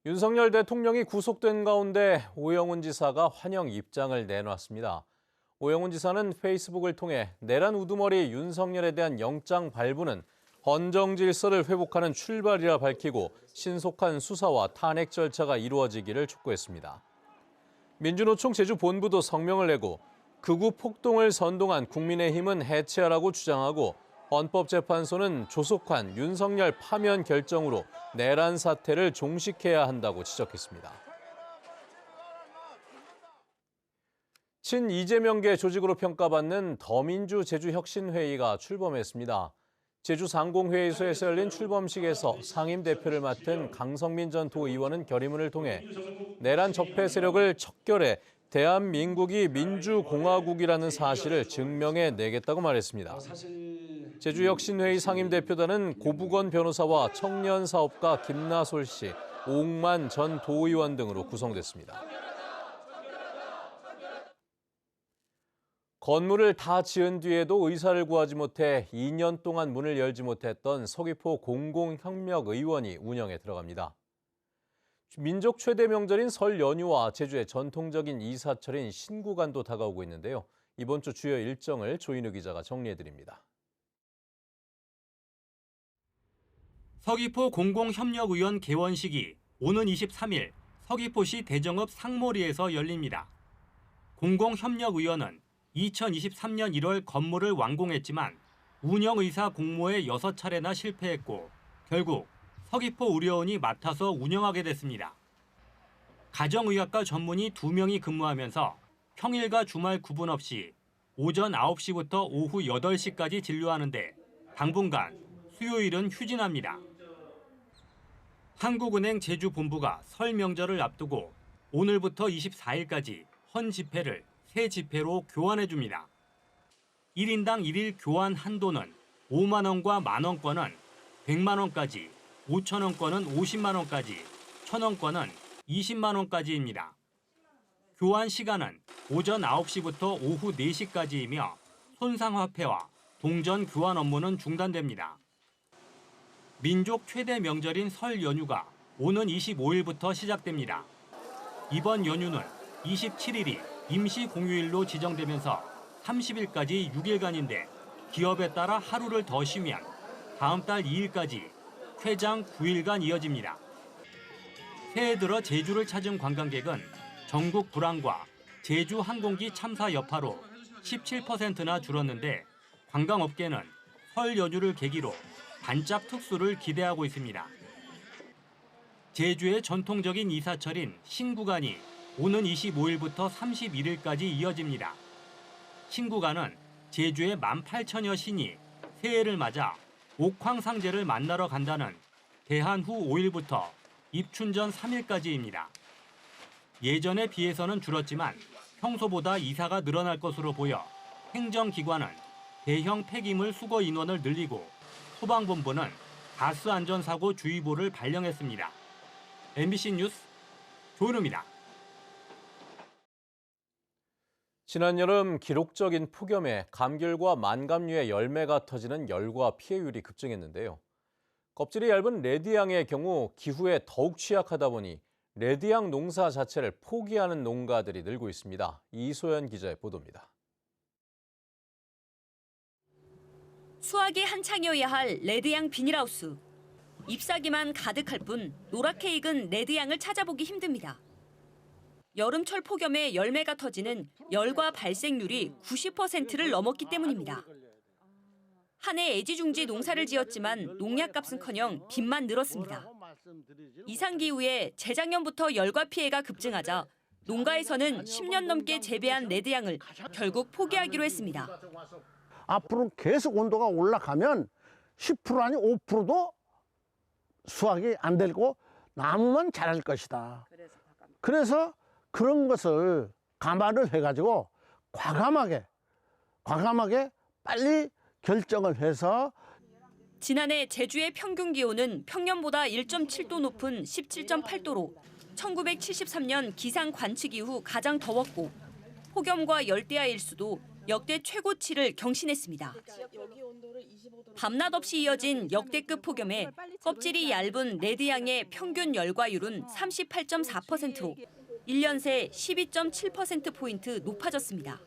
윤석열 대통령이 구속된 가운데 오영훈 지사가 환영 입장을 내놨습니다. 오영훈 지사는 페이스북을 통해 내란 우두머리 윤석열에 대한 영장 발부는 헌정 질서를 회복하는 출발이라 밝히고 신속한 수사와 탄핵 절차가 이루어지기를 촉구했습니다. 민주노총 제주본부도 성명을 내고 극우 폭동을 선동한 국민의힘은 해체하라고 주장하고 헌법재판소는 조속한 윤석열 파면 결정으로 내란 사태를 종식해야 한다고 지적했습니다. 친 이재명계 조직으로 평가받는 더민주 제주혁신회의가 출범했습니다. 제주 상공회의소에서 열린 출범식에서 상임 대표를 맡은 강성민 전 도의원은 결의문을 통해 내란 적폐 세력을 척결해 대한민국이 민주공화국이라는 사실을 증명해내겠다고 말했습니다. 제주혁신회의 상임대표단은 고부건 변호사와 청년사업가 김나솔 씨, 오웅만 전 도의원 등으로 구성됐습니다. 건물을 다 지은 뒤에도 의사를 구하지 못해 2년 동안 문을 열지 못했던 서귀포 공공협력의원이 운영에 들어갑니다. 민족 최대 명절인 설 연휴와 제주의 전통적인 이사철인 신구간도 다가오고 있는데요. 이번 주 주요 일정을 조인우 기자가 정리해드립니다. 서귀포 공공협력의원 개원식이 오는 23일 서귀포시 대정읍 상모리에서 열립니다. 공공협력의원은 2023년 1월 건물을 완공했지만 운영의사 공모에 6차례나 실패했고 결국 서귀포 의료원이 맡아서 운영하게 됐습니다. 가정의학과 전문의 2명이 근무하면서 평일과 주말 구분 없이 오전 9시부터 오후 8시까지 진료하는데 당분간 수요일은 휴진합니다. 한국은행 제주본부가 설 명절을 앞두고 오늘부터 24일까지 헌 지폐를 새 지폐로 교환해줍니다. 1인당 1일 교환 한도는 5만 원과 만원권은 100만 원까지, 5천 원권은 50만 원까지, 1천 원권은 20만 원까지입니다. 교환 시간은 오전 9시부터 오후 4시까지이며 손상화폐와 동전 교환 업무는 중단됩니다. 민족 최대 명절인 설 연휴가 오는 25일부터 시작됩니다. 이번 연휴는 27일이 임시 공휴일로 지정되면서 30일까지 6일간인데 기업에 따라 하루를 더 쉬면 다음 달 2일까지 최장 9일간 이어집니다. 새해 들어 제주를 찾은 관광객은 전국 불황과 제주 항공기 참사 여파로 17%나 줄었는데 관광업계는 설 연휴를 계기로 반짝 특수를 기대하고 있습니다. 제주의 전통적인 이사철인 신구간이 오는 25일부터 31일까지 이어집니다. 신구간은 제주의 18,000여 신이 새해를 맞아 옥황상제를 만나러 간다는 대한 후 5일부터 입춘 전 3일까지입니다. 예전에 비해서는 줄었지만 평소보다 이사가 늘어날 것으로 보여 행정기관은 대형 폐기물 수거 인원을 늘리고 소방본부는 가스안전사고 주의보를 발령했습니다. MBC 뉴스 조은우입니다. 지난 여름 기록적인 폭염에 감귤과 만감류의 열매가 터지는 열과 피해율이 급증했는데요. 껍질이 얇은 레드향의 경우 기후에 더욱 취약하다 보니 레드향 농사 자체를 포기하는 농가들이 늘고 있습니다. 이소연 기자의 보도입니다. 수확이 한창이어야 할 레드향 비닐하우스. 잎사귀만 가득할 뿐 노랗게 익은 레드향을 찾아보기 힘듭니다. 여름철 폭염에 열매가 터지는 열과 발생률이 90%를 넘었기 때문입니다. 한 해 애지중지 농사를 지었지만 농약값은커녕 빚만 늘었습니다. 이상기후에 재작년부터 열과 피해가 급증하자 농가에서는 10년 넘게 재배한 레드향을 결국 포기하기로 했습니다. 앞으로 계속 온도가 올라가면 10% 아니 5%도 수확이 안 되고 나무만 자랄 것이다. 그래서 그런 것을 감안을 해가지고 과감하게 빨리 결정을 해서 지난해 제주의 평균 기온은 평년보다 1.7도 높은 17.8도로 1973년 기상 관측 이후 가장 더웠고 폭염과 열대야 일수도 역대 최고치를 경신했습니다. 밤낮 없이 이어진 역대급 폭염에 껍질이 얇은 레드양의 평균 열과율은 38.4%로 1년 새 12.7%포인트 높아졌습니다.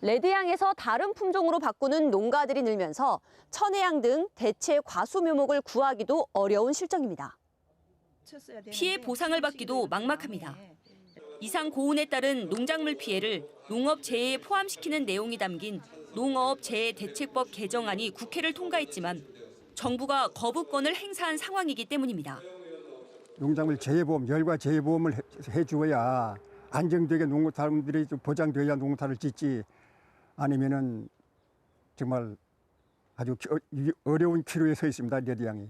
레드양에서 다른 품종으로 바꾸는 농가들이 늘면서 천혜양 등 대체 과수 묘목을 구하기도 어려운 실정입니다. 피해 보상을 받기도 막막합니다. 이상 고온에 따른 농작물 피해를 농업 재해에 포함시키는 내용이 담긴 농어업 재해 대책법 개정안이 국회를 통과했지만 정부가 거부권을 행사한 상황이기 때문입니다. 농작물 재해보험, 열과 재해보험을 해주어야 안정되게 농사들이 좀 보장돼야 농사를 짓지 아니면은 정말 아주 어려운 기로에 서 있습니다, 레드양이.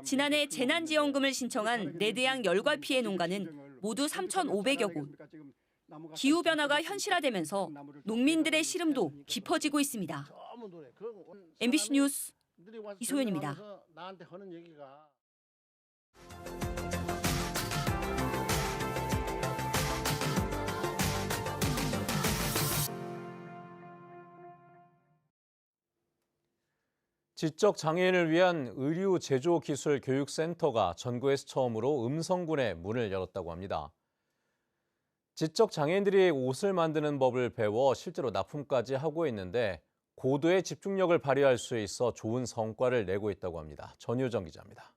지난해 재난지원금을 신청한 레드양 열과 피해 농가는 모두 3,500여 곳. 기후변화가 현실화되면서 농민들의 시름도 깊어지고 있습니다. MBC 뉴스 이소연입니다. 지적 장애인을 위한 의류 제조 기술 교육센터가 전국에서 처음으로 음성군에 문을 열었다고 합니다. 지적 장애인들이 옷을 만드는 법을 배워 실제로 납품까지 하고 있는데 고도의 집중력을 발휘할 수 있어 좋은 성과를 내고 있다고 합니다. 전효정 기자입니다.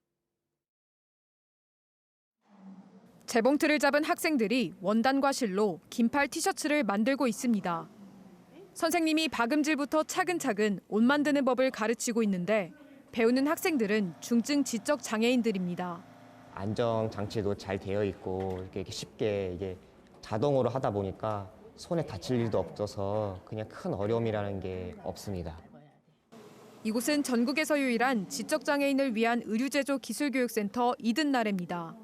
재봉틀을 잡은 학생들이 원단과 실로 긴팔 티셔츠를 만들고 있습니다. 선생님이 박음질부터 차근차근 옷 만드는 법을 가르치고 있는데 배우는 학생들은 중증 지적 장애인들입니다. 안정 장치도 잘 되어 있고 이렇게 쉽게 이게 자동으로 하다 보니까 손에 다칠 일도 없어서 그냥 큰 어려움이라는 게 없습니다. 이곳은 전국에서 유일한 지적 장애인을 위한 의류 제조 기술교육센터 이든나래입니다.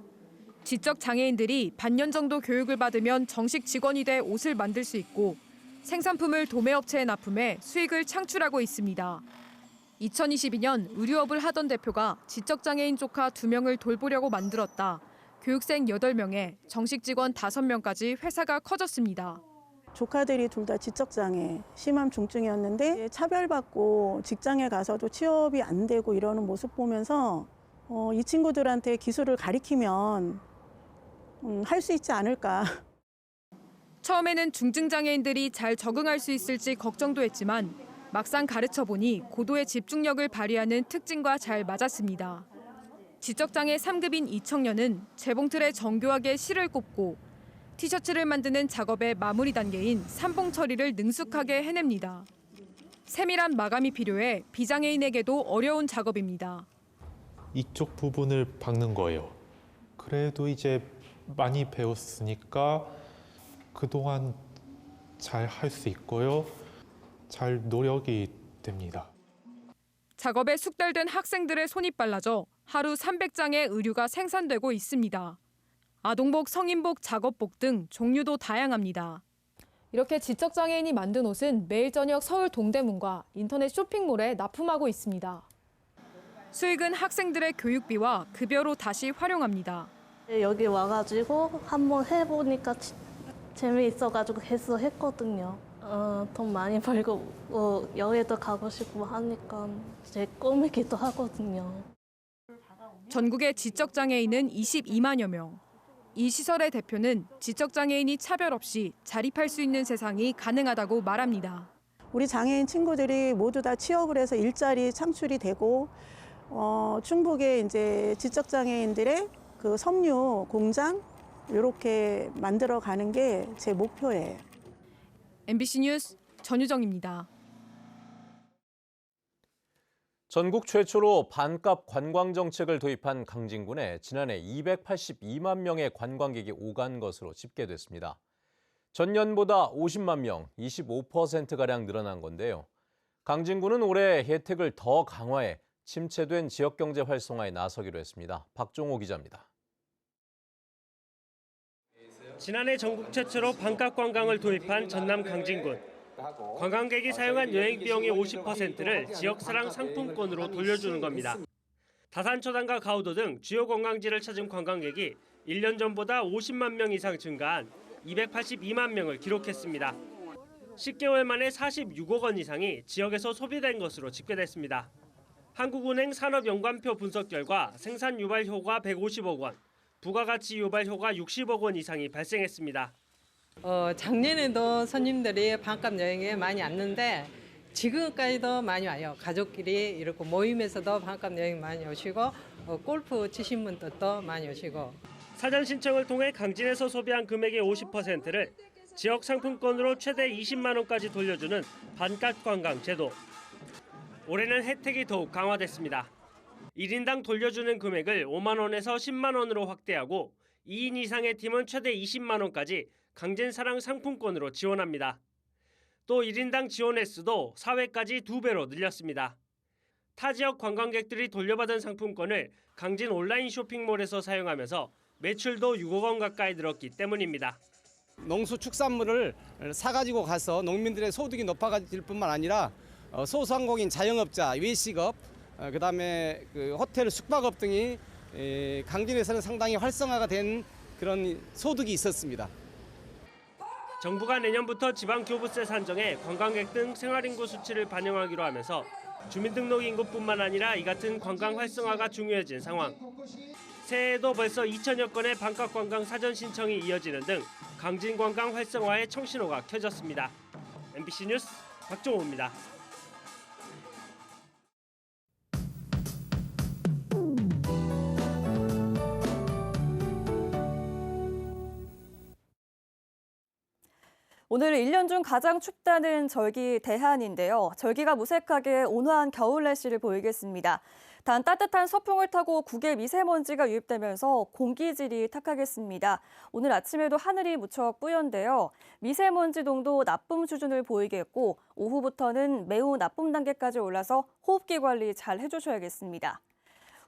지적 장애인들이 반년 정도 교육을 받으면 정식 직원이 돼 옷을 만들 수 있고 생산품을 도매업체에 납품해 수익을 창출하고 있습니다. 2022년 의류업을 하던 대표가 지적장애인 조카 2명을 돌보려고 만들었다. 교육생 8명에 정식 직원 5명까지 회사가 커졌습니다. 조카들이 둘 다 지적장애, 심한 중증이었는데 차별받고 직장에 가서도 취업이 안 되고 이러는 모습 보면서 이 친구들한테 기술을 가리키면 할 수 있지 않을까. 처음에는 중증장애인들이 잘 적응할 수 있을지 걱정도 했지만 막상 가르쳐보니 고도의 집중력을 발휘하는 특징과 잘 맞았습니다. 지적장애 3급인 이청년은 재봉틀에 정교하게 실을 꼽고 티셔츠를 만드는 작업의 마무리 단계인 산봉 처리를 능숙하게 해냅니다. 세밀한 마감이 필요해 비장애인에게도 어려운 작업입니다. 이쪽 부분을 박는 거예요. 그래도 이제 많이 배웠으니까 그동안 잘 할 수 있고요. 잘 노력이 됩니다. 작업에 숙달된 학생들의 손이 빨라져 하루 300장의 의류가 생산되고 있습니다. 아동복, 성인복, 작업복 등 종류도 다양합니다. 이렇게 지적장애인이 만든 옷은 매일 저녁 서울 동대문과 인터넷 쇼핑몰에 납품하고 있습니다. 수익은 학생들의 교육비와 급여로 다시 활용합니다. 여기 와가지고 한번 해보니까 재미있어가지고 했거든요. 돈 많이 벌고 여행도 가고 싶고 하니까 제 꿈이기도 하거든요. 전국의 지적장애인은 22만여 명. 이 시설의 대표는 지적장애인이 차별 없이 자립할 수 있는 세상이 가능하다고 말합니다. 우리 장애인 친구들이 모두 다 취업을 해서 일자리 창출이 되고 충북의 이제 지적장애인들의 그 섬유 공장 이렇게 만들어가는 게 제 목표예요. MBC 뉴스 전유정입니다. 전국 최초로 반값 관광 정책을 도입한 강진군에 지난해 282만 명의 관광객이 오간 것으로 집계됐습니다. 전년보다 50만 명, 25%가량 늘어난 건데요. 강진군은 올해 혜택을 더 강화해 침체된 지역경제 활성화에 나서기로 했습니다. 박종호 기자입니다. 지난해 전국 최초로 반값 관광을 도입한 전남 강진군. 관광객이 사용한 여행 비용의 50%를 지역사랑 상품권으로 돌려주는 겁니다. 다산초당과 가우도 등 주요 관광지를 찾은 관광객이 1년 전보다 50만 명 이상 증가한 282만 명을 기록했습니다. 10개월 만에 46억 원 이상이 지역에서 소비된 것으로 집계됐습니다. 한국은행 산업연관표 분석 결과 생산 유발 효과 150억 원, 부가가치 유발 효과 60억 원 이상이 발생했습니다. 작년에도 손님들이 반값 여행에 많이 왔는데 지금까지도 많이 와요. 가족끼리 이렇게 모임에서도 반값 여행 많이 오시고 골프 치신 분들도 많이 오시고. 사전 신청을 통해 강진에서 소비한 금액의 50%를 지역 상품권으로 최대 20만 원까지 돌려주는 반값 관광 제도. 올해는 혜택이 더욱 강화됐습니다. 1인당 돌려주는 금액을 5만 원에서 10만 원으로 확대하고 2인 이상의 팀은 최대 20만 원까지 강진사랑 상품권으로 지원합니다. 또 1인당 지원 횟수도 4회까지 2배로 늘렸습니다. 타 지역 관광객들이 돌려받은 상품권을 강진 온라인 쇼핑몰에서 사용하면서 매출도 6억 원 가까이 늘었기 때문입니다. 농수축산물을 사가지고 가서 농민들의 소득이 높아질 뿐만 아니라 소상공인 자영업자, 외식업, 그다음에 호텔, 숙박업 등이 강진에서는 상당히 활성화가 된 그런 소득이 있었습니다. 정부가 내년부터 지방교부세 산정에 관광객 등 생활인구 수치를 반영하기로 하면서 주민등록 인구뿐만 아니라 이 같은 관광 활성화가 중요해진 상황. 새해에도 벌써 2천여 건의 반값 관광 사전 신청이 이어지는 등 강진 관광 활성화의 청신호가 켜졌습니다. MBC 뉴스 박종호입니다. 오늘 1년 중 가장 춥다는 절기 대한인데요. 절기가 무색하게 온화한 겨울 날씨를 보이겠습니다. 단 따뜻한 서풍을 타고 국외 미세먼지가 유입되면서 공기질이 탁하겠습니다. 오늘 아침에도 하늘이 무척 뿌연데요. 미세먼지 농도 나쁨 수준을 보이겠고 오후부터는 매우 나쁨 단계까지 올라서 호흡기 관리 잘 해주셔야겠습니다.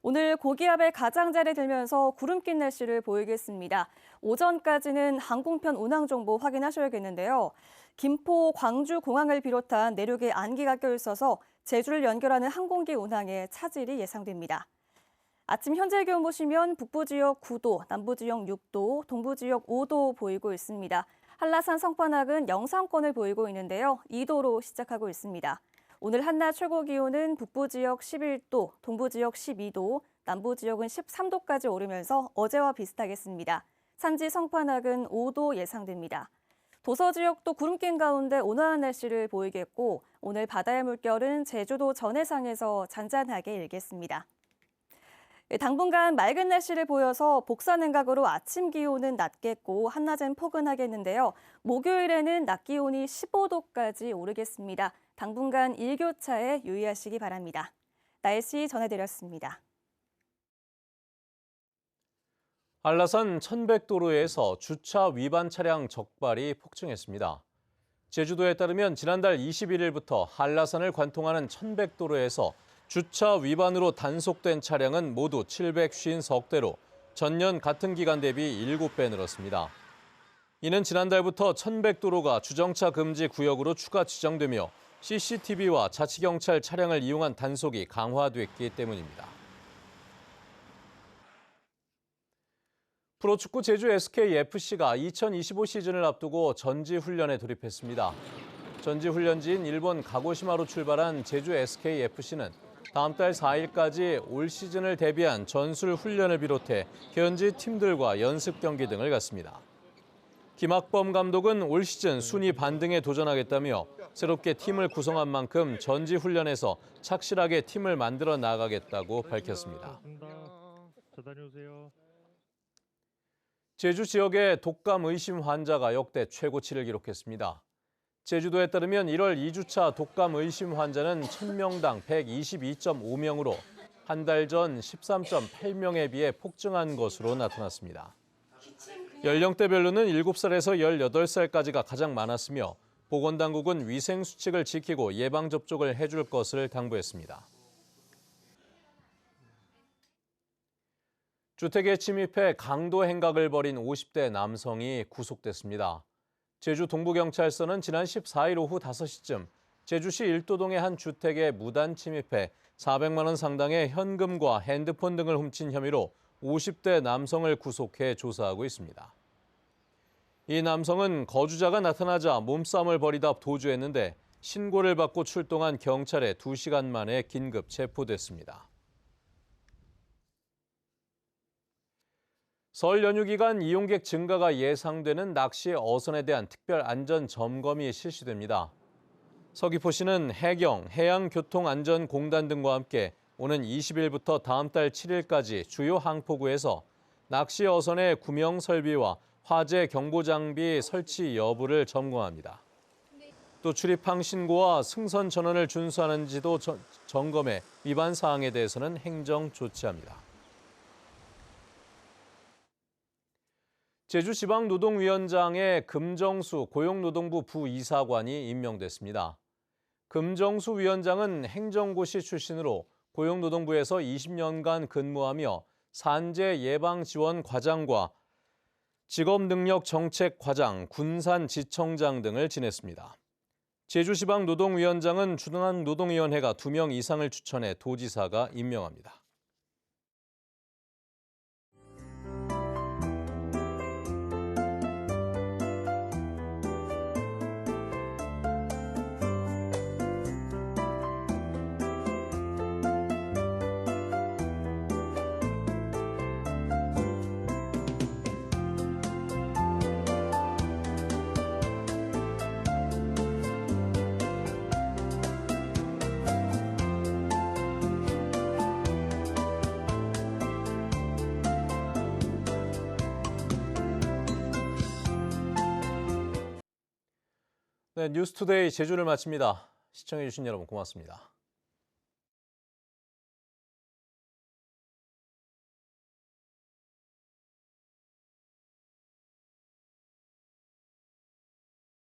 오늘 고기압의 가장자리 들면서 구름 낀 날씨를 보이겠습니다. 오전까지는 항공편 운항 정보 확인하셔야겠는데요. 김포, 광주 공항을 비롯한 내륙에 안개가 껴있어서 제주를 연결하는 항공기 운항에 차질이 예상됩니다. 아침 현재 기온 보시면 북부 지역 9도, 남부 지역 6도, 동부 지역 5도 보이고 있습니다. 한라산 성판악은 영상권을 보이고 있는데요. 2도로 시작하고 있습니다. 오늘 한낮 최고 기온은 북부 지역 11도, 동부 지역 12도, 남부 지역은 13도까지 오르면서 어제와 비슷하겠습니다. 산지 성판악은 5도 예상됩니다. 도서 지역도 구름 낀 가운데 온화한 날씨를 보이겠고 오늘 바다의 물결은 제주도 전해상에서 잔잔하게 일겠습니다. 당분간 맑은 날씨를 보여서 복사냉각으로 아침 기온은 낮겠고 한낮엔 포근하겠는데요. 목요일에는 낮 기온이 15도까지 오르겠습니다. 당분간 일교차에 유의하시기 바랍니다. 날씨 전해드렸습니다. 한라산 천백도로에서 주차 위반 차량 적발이 폭증했습니다. 제주도에 따르면 지난달 21일부터 한라산을 관통하는 천백도로에서 주차 위반으로 단속된 차량은 모두 750대로 전년 같은 기간 대비 7배 늘었습니다. 이는 지난달부터 천백도로가 주정차 금지 구역으로 추가 지정되며 CCTV와 자치경찰 차량을 이용한 단속이 강화됐기 때문입니다. 프로축구 제주 SKFC가 2025 시즌을 앞두고 전지훈련에 돌입했습니다. 전지훈련지인 일본 가고시마로 출발한 제주 SKFC는 다음 달 4일까지 올 시즌을 대비한 전술 훈련을 비롯해 현지 팀들과 연습 경기 등을 갖습니다. 김학범 감독은 올 시즌 순위 반등에 도전하겠다며 새롭게 팀을 구성한 만큼 전지훈련에서 착실하게 팀을 만들어 나가겠다고 밝혔습니다. 제주 지역의 독감 의심 환자가 역대 최고치를 기록했습니다. 제주도에 따르면 1월 2주차 독감 의심 환자는 1000명당 122.5명으로 한 달 전 13.8명에 비해 폭증한 것으로 나타났습니다. 연령대별로는 7살에서 18살까지가 가장 많았으며 보건당국은 위생수칙을 지키고 예방접종을 해줄 것을 당부했습니다. 주택에 침입해 강도 행각을 벌인 50대 남성이 구속됐습니다. 제주 동부경찰서는 지난 14일 오후 5시쯤 제주시 일도동의 한 주택에 무단 침입해 400만 원 상당의 현금과 핸드폰 등을 훔친 혐의로 50대 남성을 구속해 조사하고 있습니다. 이 남성은 거주자가 나타나자 몸싸움을 벌이다 도주했는데 신고를 받고 출동한 경찰에 2시간 만에 긴급 체포됐습니다. 설 연휴 기간 이용객 증가가 예상되는 낚시 어선에 대한 특별 안전 점검이 실시됩니다. 서귀포시는 해경, 해양교통안전공단 등과 함께 오는 20일부터 다음 달 7일까지 주요 항포구에서 낚시 어선의 구명 설비와 화재 경보 장비 설치 여부를 점검합니다. 또 출입항 신고와 승선 전원을 준수하는지도 점검해 위반 사항에 대해서는 행정 조치합니다. 제주지방노동위원장에 금정수 고용노동부 부이사관이 임명됐습니다. 금정수 위원장은 행정고시 출신으로 고용노동부에서 20년간 근무하며 산재 예방 지원 과장과 직업능력정책과장, 군산지청장 등을 지냈습니다. 제주지방노동위원장은 중앙노동위원회가 2명 이상을 추천해 도지사가 임명합니다. 네, 뉴스투데이 제주를 마칩니다. 시청해주신 여러분 고맙습니다.